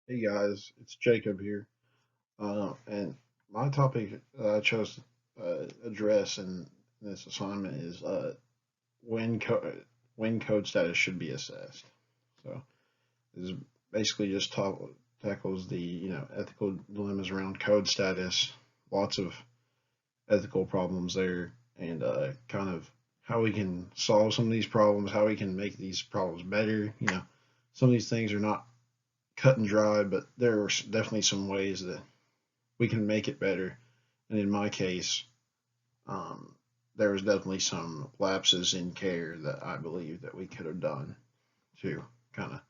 Hey guys, it's Jacob here, and my topic I chose to address in this assignment is when when code status should be assessed. So this is basically just tackles the ethical dilemmas around code status, lots of ethical problems there, and kind of how we can solve some of these problems, how we can make these problems better. Some of these things are not cut and dry, but there are definitely some ways that we can make it better. And in my case, um, there was definitely some lapses in care that I believe that we could have done to kind of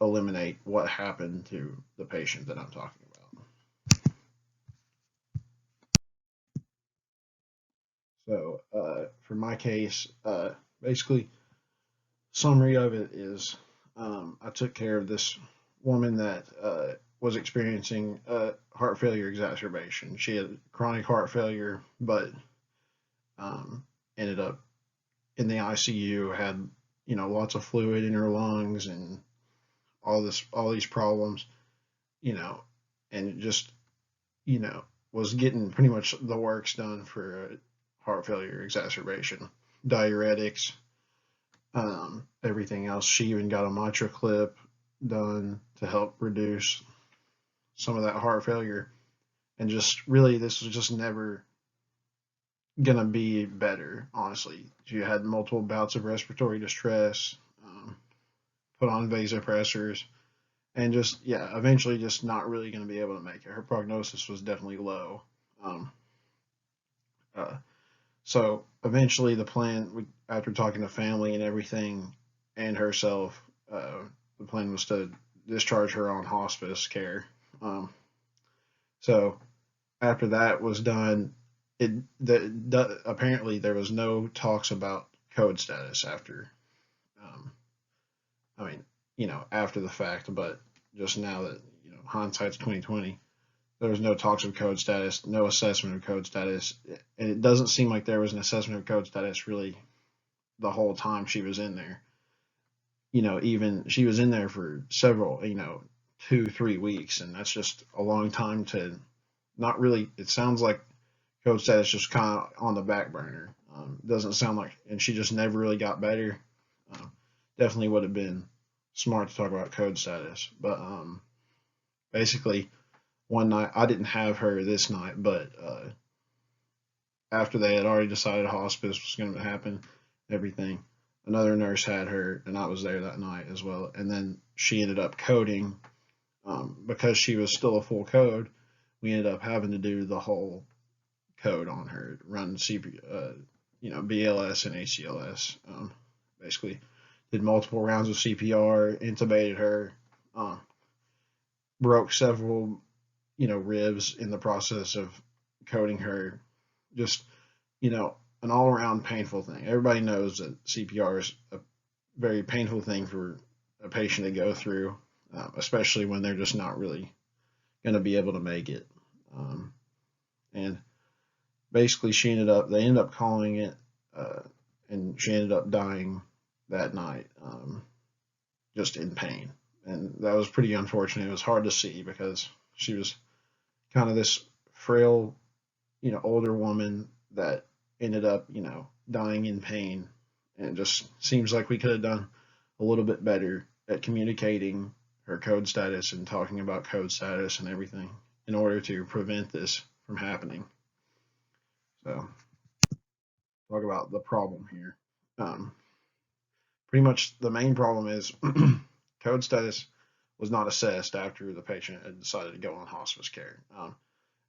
eliminate what happened to the patient that I'm talking about. So, for my case, basically, summary of it is I took care of this woman that was experiencing heart failure exacerbation. She had chronic heart failure, but ended up in the ICU, had lots of fluid in her lungs and all these problems, you know, and just you know was getting pretty much the works done for heart failure exacerbation, diuretics, everything else. She even got a mitral clip done to help reduce some of that heart failure, and just really this was just never gonna be better. Honestly, she had multiple bouts of respiratory distress, put on vasopressors, and just eventually just not really going to be able to make it. Her prognosis was definitely low. Um, uh, so eventually, the plan, after talking to family and everything, and herself, the plan was to discharge her on hospice care. Um, so after that was done, apparently there was no talks about code status after. Um, I mean, after the fact, but just now that hindsight's 2020, there was no talks of code status, no assessment of code status, and it doesn't seem like there was an assessment of code status really the whole time she was in there. Even she was in there for several, 2, 3 weeks, and that's just a long time to not really. It sounds like code status just kind of on the back burner. Doesn't sound like, and she just never really got better. Uh, Definitely would have been smart to talk about code status, but basically one night I didn't have her this night, but after they had already decided hospice was going to happen, everything, another nurse had her, and I was there that night as well. And then she ended up coding because she was still a full code. We ended up having to do the whole code on her, run BLS and ACLS. Basically, did multiple rounds of CPR, intubated her, uh, broke several, ribs in the process of coding her. Just, an all around painful thing. Everybody knows that CPR is a very painful thing for a patient to go through, especially when they're just not really going to be able to make it. Um, and basically, they ended up calling it, uh, and she ended up dying that night, just in pain. And that was pretty unfortunate. It was hard to see because she was kind of this frail, older woman that ended up, dying in pain. And it just seems like we could have done a little bit better at communicating her code status and talking about code status and everything in order to prevent this from happening. So, talk about the problem here. Um, Pretty much the main problem is code status was not assessed after the patient had decided to go on hospice care.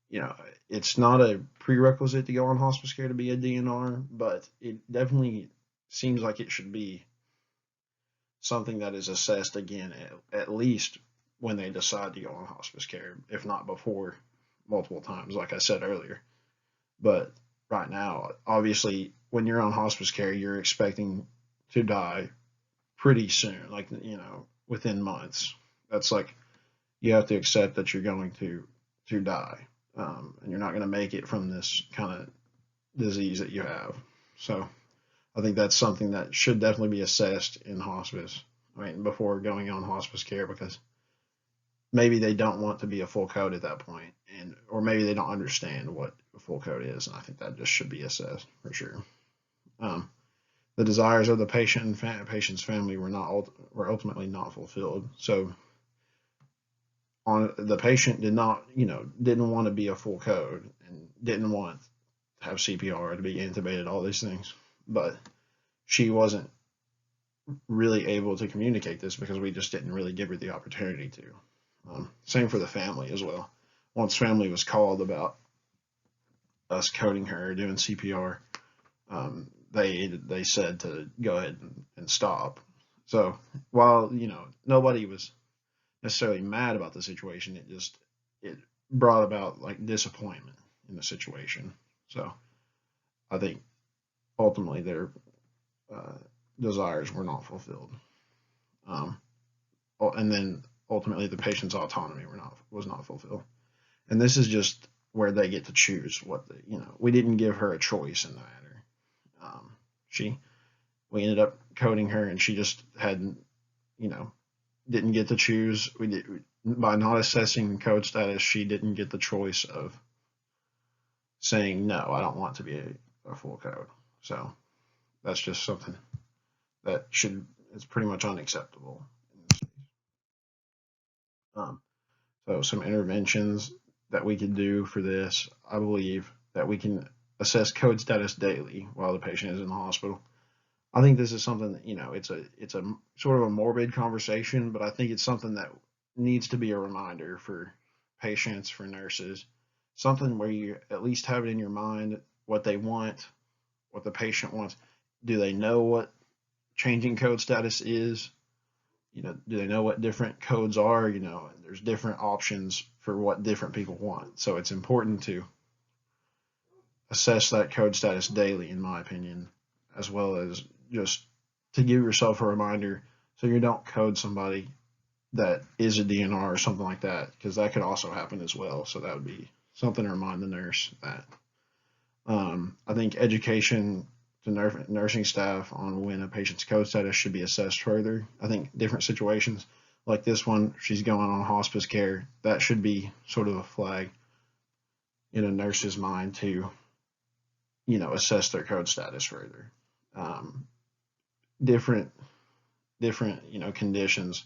You know, it's not a prerequisite to go on hospice care to be a DNR, but it definitely seems like it should be something that is assessed again at least when they decide to go on hospice care, if not before, multiple times, like I said earlier. But right now, obviously, when you're on hospice care, you're expecting to die pretty soon, like, within months. That's like you have to accept that you're going to die, and you're not going to make it from this kind of disease that you have. So I think that's something that should definitely be assessed in hospice. I mean, before going on hospice care, because maybe they don't want to be a full code at that point, and or maybe they don't understand what a full code is, and I think that just should be assessed for sure. Um, the desires of the patient and patient's family were ultimately not fulfilled. So on the patient didn't want to be a full code and didn't want to have CPR, to be intubated, all these things, but she wasn't really able to communicate this because we just didn't really give her the opportunity to. Same for the family as well. Once family was called about us coding her, doing CPR, they said to go ahead and stop. So while nobody was necessarily mad about the situation, it brought about like disappointment in the situation. So I think ultimately their desires were not fulfilled, and then ultimately the patient's autonomy was not fulfilled. And this is just where they get to choose what we didn't give her a choice in the matter. She we ended up coding her, and she just hadn't didn't get to choose. By not assessing code status, she didn't get the choice of saying no, I don't want to be a full code. So that's just something that is pretty much unacceptable. So some interventions that we could do for this, I believe that we can assess code status daily while the patient is in the hospital. I think this is something that, it's a sort of a morbid conversation, but I think it's something that needs to be a reminder for patients, for nurses, something where you at least have it in your mind what they want, what the patient wants. Do they know what changing code status is? Do they know what different codes are? There's different options for what different people want. So it's important to assess that code status daily, in my opinion, as well as just to give yourself a reminder so you don't code somebody that is a DNR or something like that, because that could also happen as well. So that would be something to remind the nurse that. I think education to nursing staff on when a patient's code status should be assessed further. I think different situations like this one, she's going on hospice care, that should be sort of a flag in a nurse's mind to, assess their code status further. Different, conditions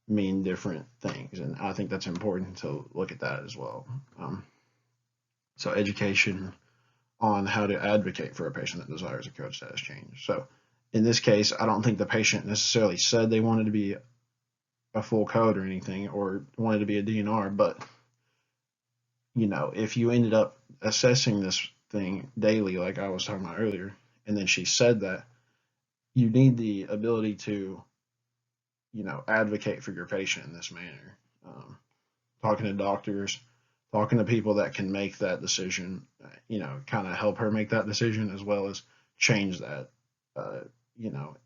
mean different things, and I think that's important to look at that as well. So education on how to advocate for a patient that desires a code status change. So in this case, I don't think the patient necessarily said they wanted to be a full code or anything, or wanted to be a DNR, but if you ended up assessing this thing daily, like I was talking about earlier, and then she said that, you need the ability to, advocate for your patient in this manner. Talking to doctors, talking to people that can make that decision, kind of help her make that decision, as well as change that,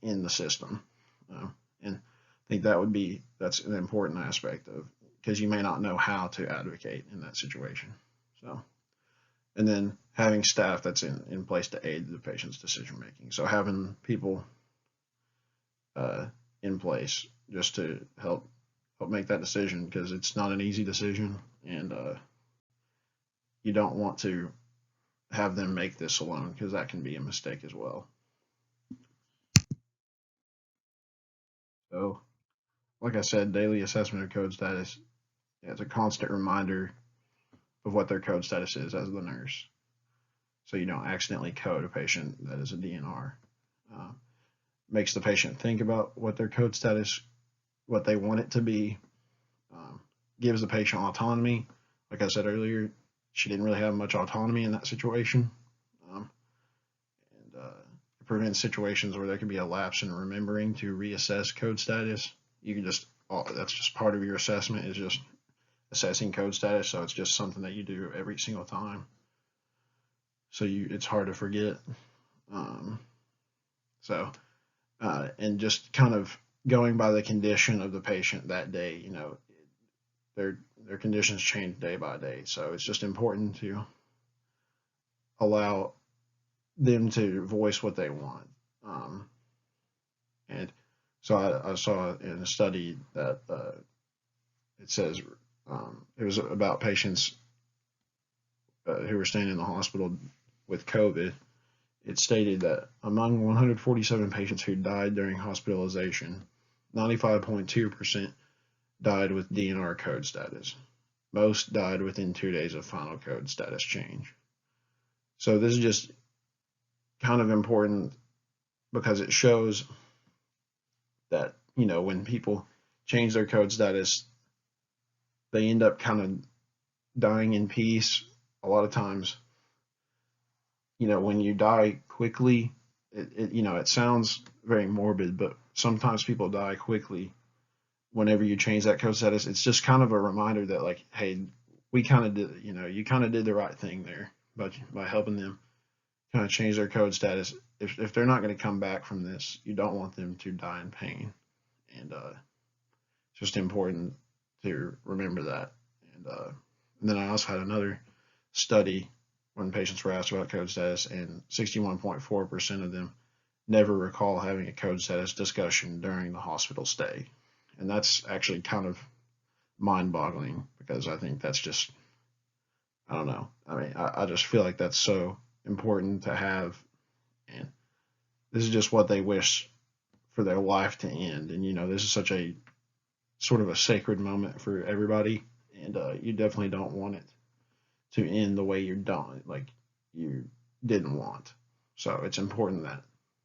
in the system. And I think that's an important aspect of, because you may not know how to advocate in that situation. So, and then having staff that's in place to aid the patient's decision making. So having people in place just to help make that decision, because it's not an easy decision, and you don't want to have them make this alone, because that can be a mistake as well. So, like I said, daily assessment of code status, it's a constant reminder of what their code status is as the nurse, so you don't accidentally code a patient that is a DNR. Makes the patient think about what their code status, what they want it to be. Gives the patient autonomy. Like I said earlier, she didn't really have much autonomy in that situation. And it prevents situations where there could be a lapse in remembering to reassess code status. You can that's just part of your assessment, is just assessing code status. So it's just something that you do every single time. So it's hard to forget. And just kind of going by the condition of the patient that day, their conditions change day by day. So it's just important to allow them to voice what they want. And So I saw in a study that it says it was about patients who were staying in the hospital with COVID. It stated that among 147 patients who died during hospitalization, 95.2% died with DNR code status. Most died within 2 days of final code status change. So this is just kind of important because it shows that, when people change their code status, they end up kind of dying in peace. A lot of times, when you die quickly, it sounds very morbid, but sometimes people die quickly whenever you change that code status. It's just kind of a reminder that, like, hey, we kind of did, you kind of did the right thing there by helping them kind of change their code status. If they're not going to come back from this, you don't want them to die in pain. And it's just important to remember that. And then I also had another study when patients were asked about code status, and 61.4% of them never recall having a code status discussion during the hospital stay. And that's actually kind of mind-boggling, because I think that's just, I don't know. I mean, I just feel like that's so important to have, and this is just what they wish for their life to end. And this is such a sort of a sacred moment for everybody, and you definitely don't want it to end the way you're done, like you didn't want. So it's important that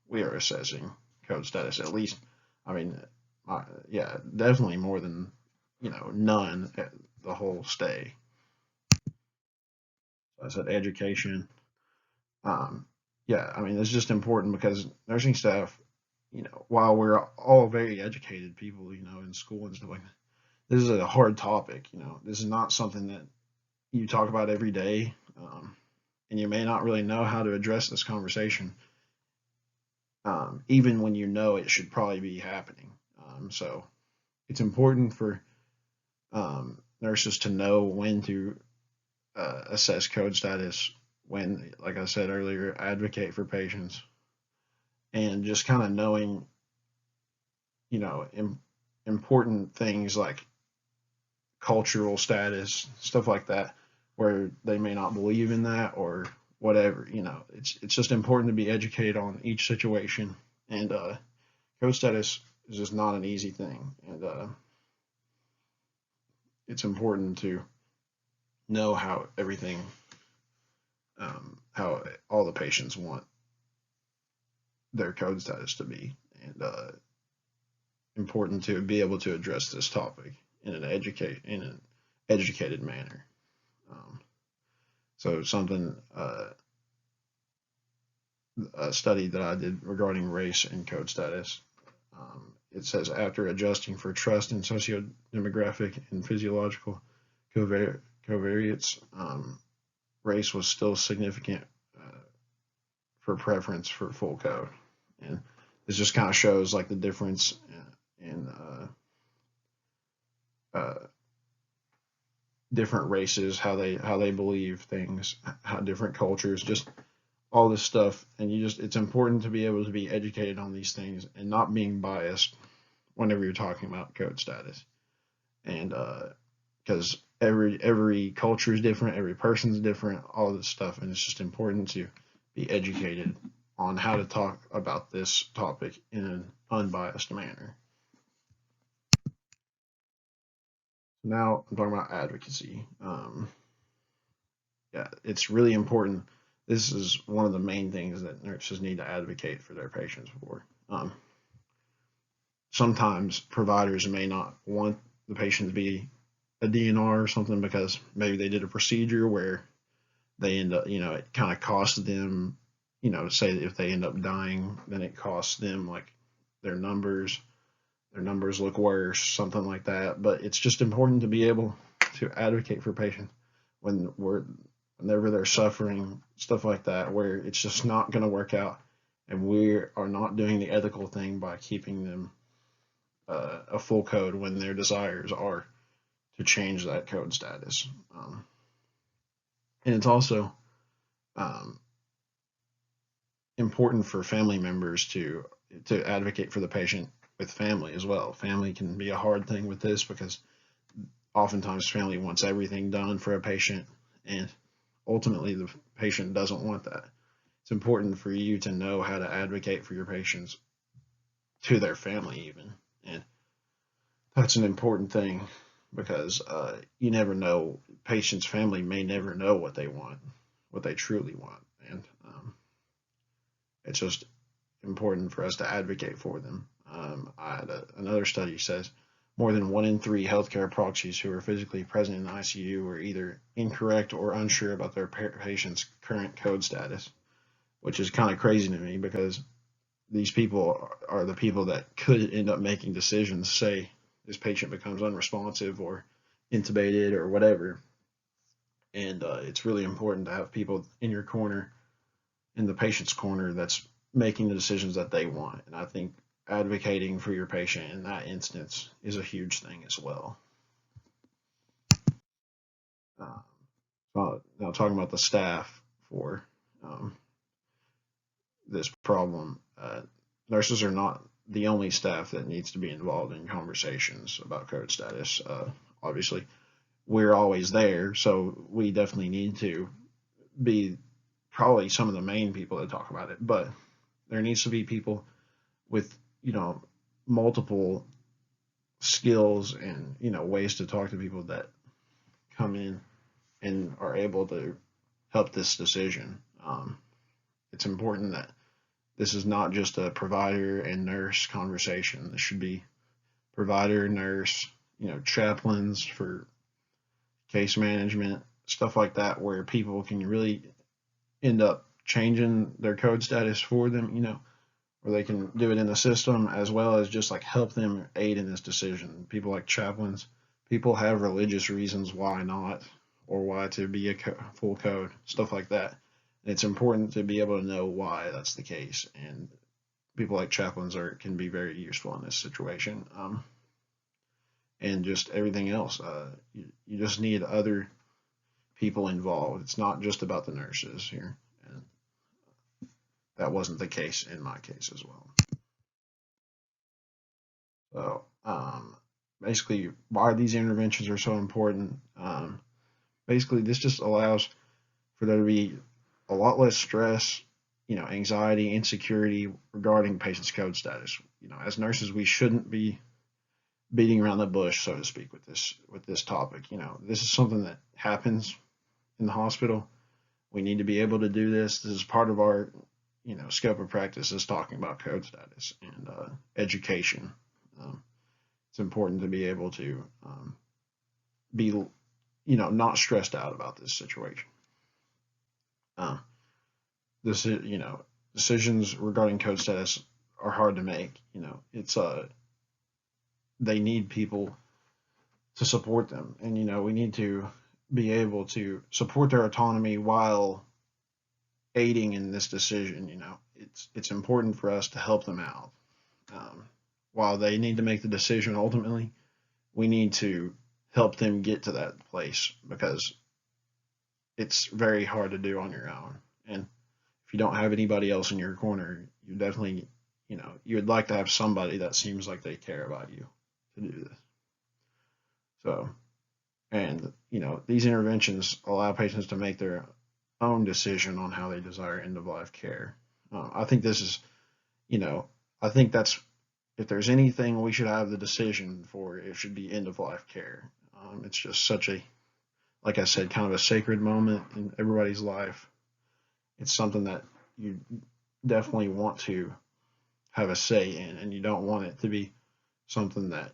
we are assessing code status, at least. I mean, yeah, definitely more than none at the whole stay. So I said education. Yeah, I mean, it's just important because nursing staff, while we're all very educated people, in school and stuff like that, this is a hard topic. This is not something that you talk about every day, and you may not really know how to address this conversation, even when it should probably be happening. So it's important for nurses to know when to assess code status, when, like I said earlier, advocate for patients, and just kind of knowing, important things like cultural status, stuff like that, where they may not believe in that or whatever. It's just important to be educated on each situation, and code status is just not an easy thing, and it's important to know how everything, how all the patients want their code status to be, and important to be able to address this topic in an educated manner. So something, a study that I did regarding race and code status, it says after adjusting for trust and socio-demographic and physiological covariates, race was still significant for preference for full code. And this just kind of shows like the difference in different races, how they believe things, how different cultures, just all this stuff. And it's important to be able to be educated on these things and not being biased whenever you're talking about code status. And because every culture is different, every person's different, all this stuff, and it's just important to be educated on how to talk about this topic in an unbiased manner. Now I'm talking about advocacy. Yeah, it's really important. This is one of the main things that nurses need to advocate for their patients for. Sometimes providers may not want the patient to be a DNR or something because maybe they did a procedure where they end up, it kind of costs them, say if they end up dying, then it costs them like their numbers look worse, something like that. But it's just important to be able to advocate for patients whenever they're suffering, stuff like that, where it's just not going to work out, and we are not doing the ethical thing by keeping them a full code when their desires are to change that code status. And it's also important for family members to advocate for the patient with family as well. Family can be a hard thing with this because oftentimes family wants everything done for a patient, and ultimately the patient doesn't want that. It's important for you to know how to advocate for your patients to their family even, and that's an important thing because you never know. Patients' family may never know what they want, what they truly want, and it's just important for us to advocate for them. Another study says more than 1 in 3 healthcare proxies who are physically present in the ICU were either incorrect or unsure about their patient's current code status, which is kind of crazy to me because these people are the people that could end up making decisions. Say this patient becomes unresponsive or intubated or whatever, and it's really important to have people in your corner, in the patient's corner, that's making the decisions that they want. And I think advocating for your patient in that instance is a huge thing as well. Now talking about the staff for um, this problem, nurses are not the only staff that needs to be involved in conversations about code status. Obviously, we're always there, so we definitely need to be probably some of the main people that talk about it. But there needs to be people with multiple skills and ways to talk to people that come in and are able to help this decision. It's important that this is not just a provider and nurse conversation. This should be provider, nurse, chaplains for case management, stuff like that, where people can really end up changing their code status for them, where they can do it in the system as well as just like help them aid in this decision. People like chaplains, people have religious reasons why not, or why to be a full code, stuff like that. And it's important to be able to know why that's the case. And people like chaplains can be very useful in this situation. And just everything else. You just need other people involved. It's not just about the nurses here. And that wasn't the case in my case as well. So basically, why these interventions are so important. Basically, this just allows for there to be a lot less stress, anxiety, insecurity regarding patient's code status. As nurses, we shouldn't be beating around the bush, so to speak, with this topic. This is something that happens in the hospital. We need to be able to do this. This is part of our, scope of practice is talking about code status and education. It's important to be able to be, not stressed out about this situation. This is, decisions regarding code status are hard to make. It's they need people to support them, and we need to be able to support their autonomy while aiding in this decision. It's important for us to help them out. While they need to make the decision ultimately, we need to help them get to that place because it's very hard to do on your own. And if you don't have anybody else in your corner, you definitely, you would like to have somebody that seems like they care about you to do this. So, and, these interventions allow patients to make their own decision on how they desire end of life care. I think this is, I think that's, if there's anything we should have the decision for, it should be end of life care. It's just such a, like I said, kind of a sacred moment in everybody's life. It's something that you definitely want to have a say in, and you don't want it to be something that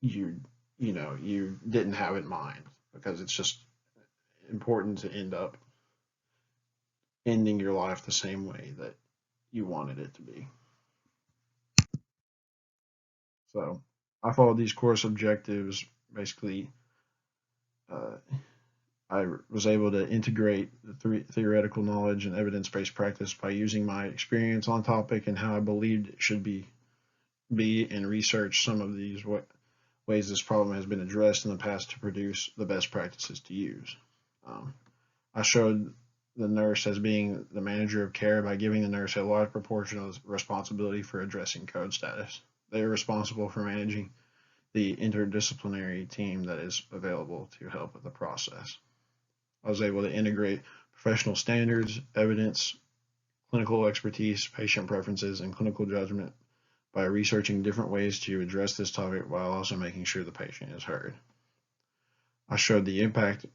you didn't have in mind, because it's just important to end up ending your life the same way that you wanted it to be. So I followed these course objectives. Basically, I was able to integrate the theoretical knowledge and evidence-based practice by using my experience on topic and how I believed it should be and research some of these ways this problem has been addressed in the past to produce the best practices to use. I showed the nurse as being the manager of care by giving the nurse a large proportion of responsibility for addressing code status. they are responsible for managing the interdisciplinary team that is available to help with the process. I was able to integrate professional standards, evidence, clinical expertise, patient preferences, and clinical judgment by researching different ways to address this topic while also making sure the patient is heard. I showed the impact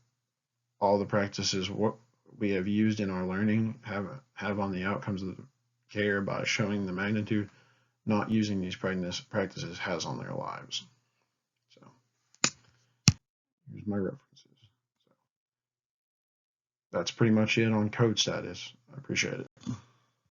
all the practices we have used in our learning have on the outcomes of the care by showing the magnitude not using these practices has on their lives. So here's my references. So that's pretty much it on code status. I appreciate it.